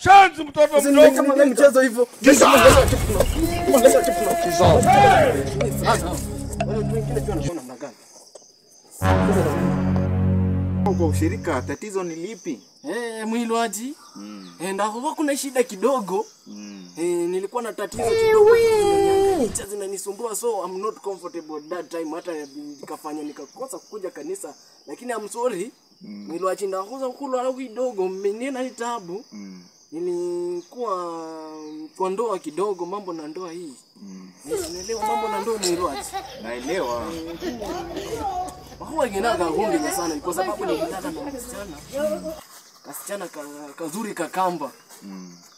Chance mtoto mdogo. Kama mchezo hivyo. Kwa ushirika tatizo ni lipi? Mwilwaji. Ndakuwa kuna shida kidogo. Nilikuwa na tatizo kidogo. Zinanisumbua, so I'm not comfortable that time, hata nikafanya nikakosa kuja kanisa, lakini I'm sorry. Mwilwaji ndakuza kula au kidogo mmenena ni tabu. Nilikuwa kwa ndoa kidogo, mambo na ndoa hii. Unaelewa mambo na ndoa Mwilwaji? Naelewa. Huwa ginaga hunge sana kwa sababu nilitaka na msichana. Kasichana kazuri kakamba.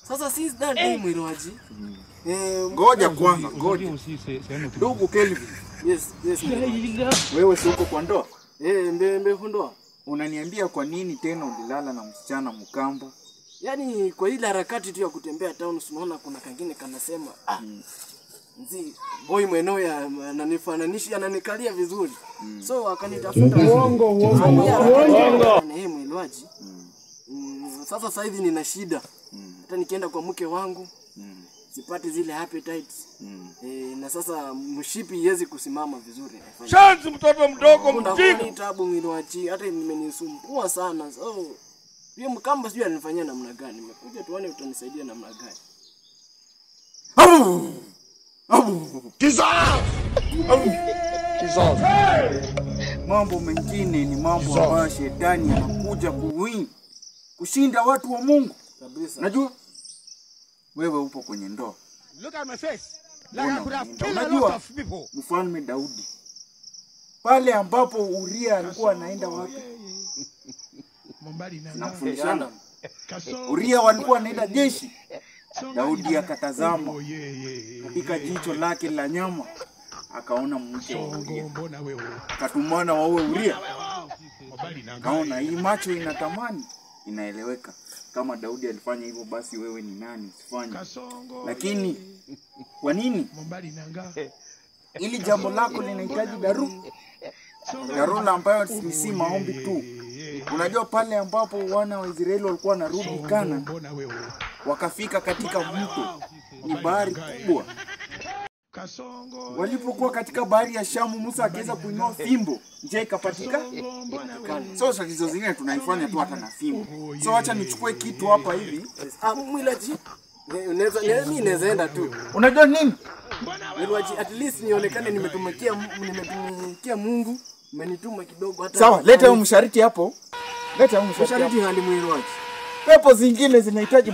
Sasa since that day Mwilwaji. Ngoja kwanza, ngoja. Ndugu Kelvin. Yes. Wewe si uko kwa ndoa? Mbe ndoa. Unaniambia kwa nini tena ulilala na msichana mkamba? Yaani kwa ile harakati tu ya kutembea town, unaona kuna kangine kanasema nzi boy mwenyewe ananifananisha, ananikalia vizuri. So akanitafuta. Uongo. Mwilwaji. Sasa hivi nina shida. Hata nikienda kwa mke wangu sipati zile appetites. Na sasa mshipi iwezi kusimama vizuri. Chance mtoto mdogo mjinga. Ni tabu Mwilwaji, hata imenisumbua sana. So hiyo mkamba sijui anifanyia namna gani. Nimekuja tuone utanisaidia namna gani. Mambo mengine ni mambo ambayo shetani anakuja kushinda watu wa Mungu. Kabisa. Unajua? Wewe upo kwenye ndoa. Look at my face. Like I could have killed a lot Unajua of people. Mfalme Daudi pale ambapo Uria alikuwa anaenda wapi? Namfundishana. Uria walikuwa anaenda jeshi. Daudi akatazama katika jicho lake la nyama, akaona mke wa Uria. Katumana wawe Uria. Kaona hii macho inatamani, inaeleweka. Kama Daudi alifanya hivyo, basi wewe ni nani usifanye? Lakini kwa nini? Ili jambo lako linahitaji dharura ambayo si maombi tu. Unajua pale ambapo wana wa Israeli walikuwa wanarudi Kana, wakafika katika mto, ni bahari kubwa. Walipokuwa katika bahari ya Shamu, Musa akaweza kuinua fimbo, njia ikapatika. So tatizo zingine tunaifanya tu hata na fimbo. So acha nichukue kitu hapa hivi. Mwilwaji. Unaweza enda tu. Unajua nini? Mwilwaji, at least nionekane nimetumikia Mungu. Umenituma kidogo hata. Sawa, leta huyo mshariti hapo. Leta huyo mshariti hali Mwilwaji. Pepo zingine zinahitaji